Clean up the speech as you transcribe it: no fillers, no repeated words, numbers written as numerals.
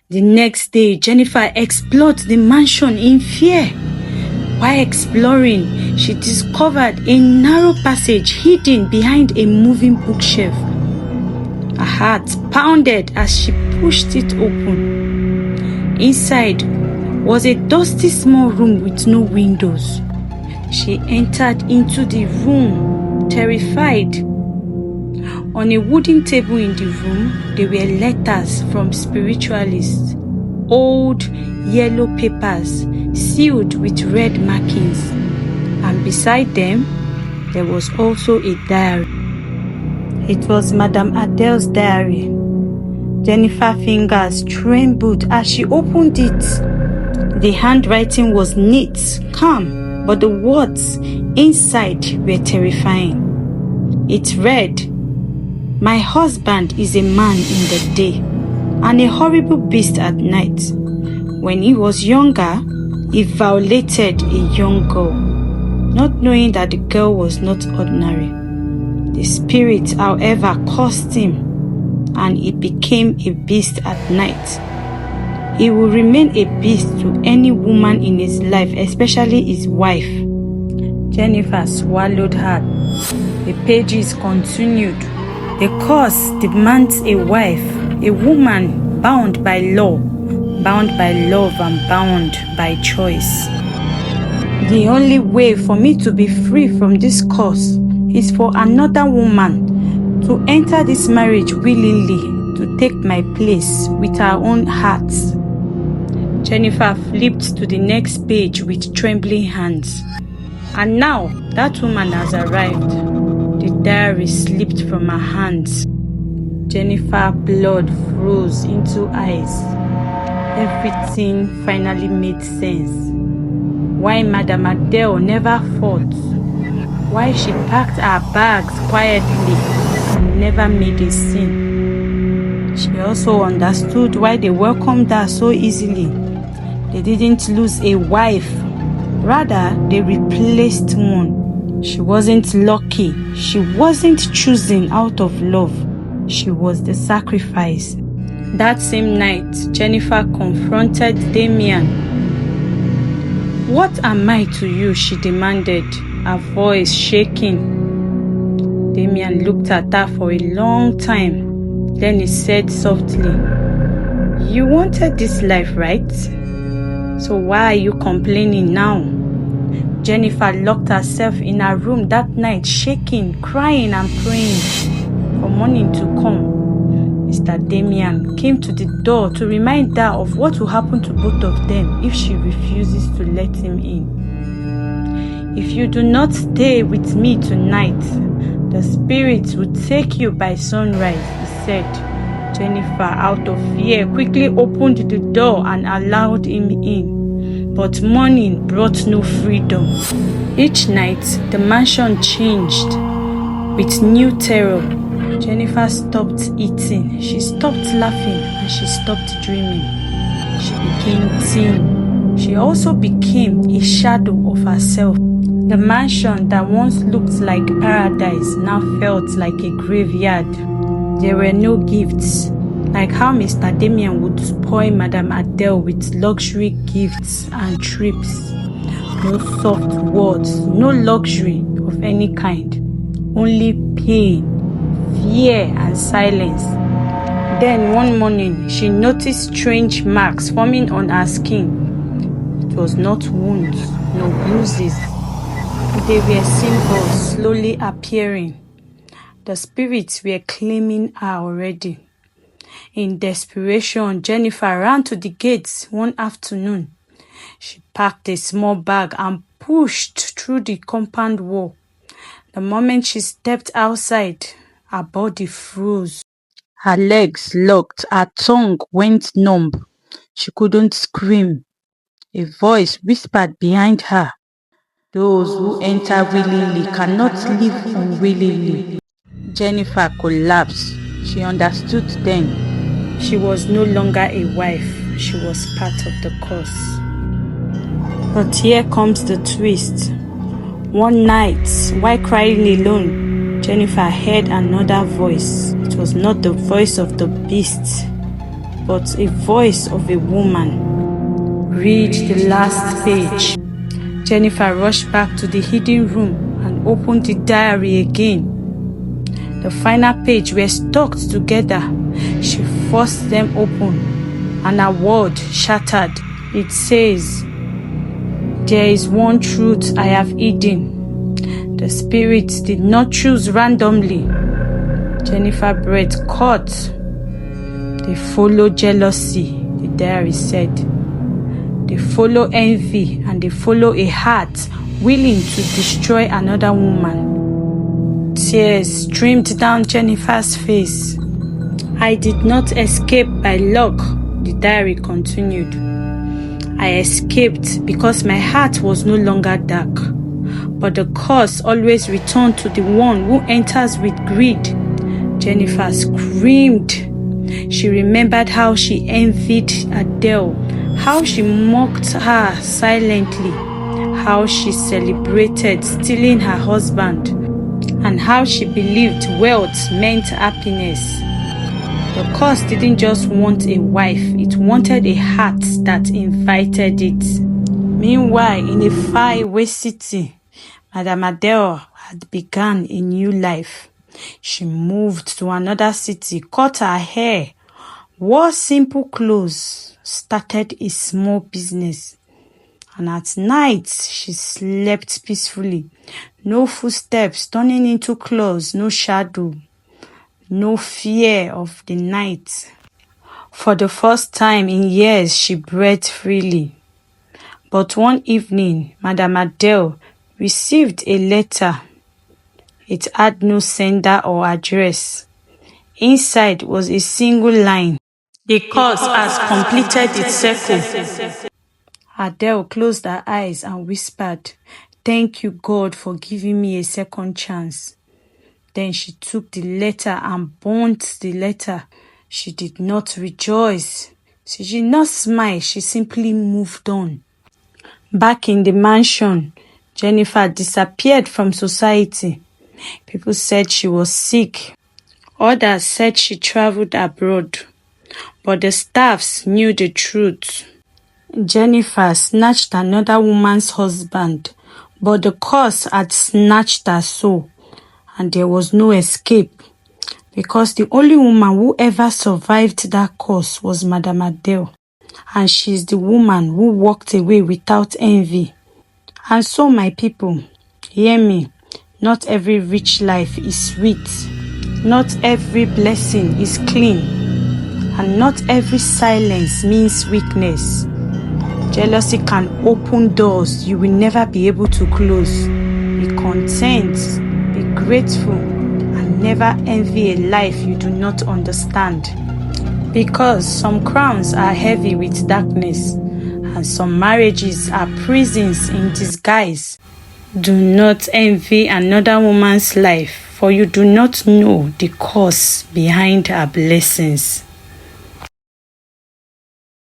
The next day, Jennifer explored the mansion in fear. While exploring, she discovered a narrow passage hidden behind a moving bookshelf. Her heart pounded as she pushed it open. Inside was a dusty small room with no windows. She entered into the room, terrified. On a wooden table in the room, there were letters from spiritualists, old yellow papers sealed with red markings, and beside them, there was also a diary. It was Madame Adele's diary. Jennifer's fingers trembled as she opened it. The handwriting was neat, calm, but the words inside were terrifying. It read, "My husband is a man in the day and a horrible beast at night. When he was younger, he violated a young girl, not knowing that the girl was not ordinary. The spirit, however, cursed him, and he became a beast at night. He will remain a beast to any woman in his life, especially his wife." Jennifer swallowed hard. The pages continued. "The curse demands a wife, a woman bound by law, bound by love, and bound by choice. The only way for me to be free from this curse is for another woman to enter this marriage willingly, to take my place with her own heart." Jennifer flipped to the next page with trembling hands. And now that woman has arrived. The diary slipped from her hands. Jennifer's blood froze into eyes. Everything finally made sense. Why Madame Adele never fought. Why she packed her bags quietly and never made a scene. She also understood why they welcomed her so easily. They didn't lose a wife. Rather, they replaced one. She wasn't lucky. She wasn't chosen out of love. She was the sacrifice. That same night, Jennifer confronted Damien. "What am I to you?" she demanded, her voice shaking. Damien looked at her for a long time. Then he said softly, "You wanted this life, right? So why are you complaining now?" Jennifer locked herself in her room that night, shaking, crying and praying for morning to come. Mr. Damien came to the door to remind her of what will happen to both of them if she refuses to let him in. "If you do not stay with me tonight, the spirits will take you by sunrise," he said. Jennifer, out of fear, quickly opened the door and allowed him in. But morning brought no freedom. Each night, the mansion changed with new terror. Jennifer stopped eating, she stopped laughing, and she stopped dreaming. She became thin. She also became a shadow of herself. The mansion that once looked like paradise now felt like a graveyard. There were no gifts, like how Mr. Damien would spoil Madame Adele with luxury gifts and trips. No soft words, no luxury of any kind. Only pain, fear, and silence. Then one morning, she noticed strange marks forming on her skin. It was not wounds, no bruises. They were symbols slowly appearing. The spirits were claiming her already. In desperation, Jennifer ran to the gates one afternoon. She packed a small bag and pushed through the compound wall. The moment she stepped outside, her body froze. Her legs locked, her tongue went numb. She couldn't scream. A voice whispered behind her, "Those who enter willingly cannot leave unwillingly." Jennifer collapsed. She understood then. She was no longer a wife. She was part of the curse. But here comes the twist. One night, while crying alone, Jennifer heard another voice. It was not the voice of the beast. but a voice of a woman. Read the last page. Jennifer rushed back to the hidden room and opened the diary again. The final page were stuck together. She forced them open, and a word shattered. It says, "There is one truth I have hidden. The spirits did not choose randomly." Jennifer's breath caught. "They follow jealousy," the diary said. "They follow envy, and they follow a heart willing to destroy another woman." Tears streamed down Jennifer's face. "I did not escape by luck," the diary continued. "I escaped because my heart was no longer dark. But the curse always returned to the one who enters with greed." Jennifer screamed. She remembered how she envied Adele, how she mocked her silently, how she celebrated stealing her husband, and how she believed wealth meant happiness. The curse didn't just want a wife, it wanted a heart that invited it. Meanwhile, in a faraway city, Madame Adele had begun a new life. She moved to another city, cut her hair, wore simple clothes, started a small business. And at night, she slept peacefully. No footsteps turning into claws, no shadow, no fear of the night. For the first time in years, she breathed freely. But one evening, Madame Adele received a letter. It had no sender or address. Inside was a single line. "The curse has completed its circle." Adele closed her eyes and whispered, "Thank you, God, for giving me a second chance." Then she took the letter and burnt the letter. She did not rejoice. She did not smile. She simply moved on. Back in the mansion, Jennifer disappeared from society. People said she was sick. Others said she traveled abroad. But the staffs knew the truth. Jennifer snatched another woman's husband, but the curse had snatched her soul, and there was no escape, because the only woman who ever survived that curse was Madame Adele, and she's the woman who walked away without envy. And so, my people, hear me. Not every rich life is sweet. Not every blessing is clean. And not every silence means weakness. Jealousy can open doors you will never be able to close. Be content, be grateful, and never envy a life you do not understand. Because some crowns are heavy with darkness, and some marriages are prisons in disguise. Do not envy another woman's life, for you do not know the cause behind her blessings.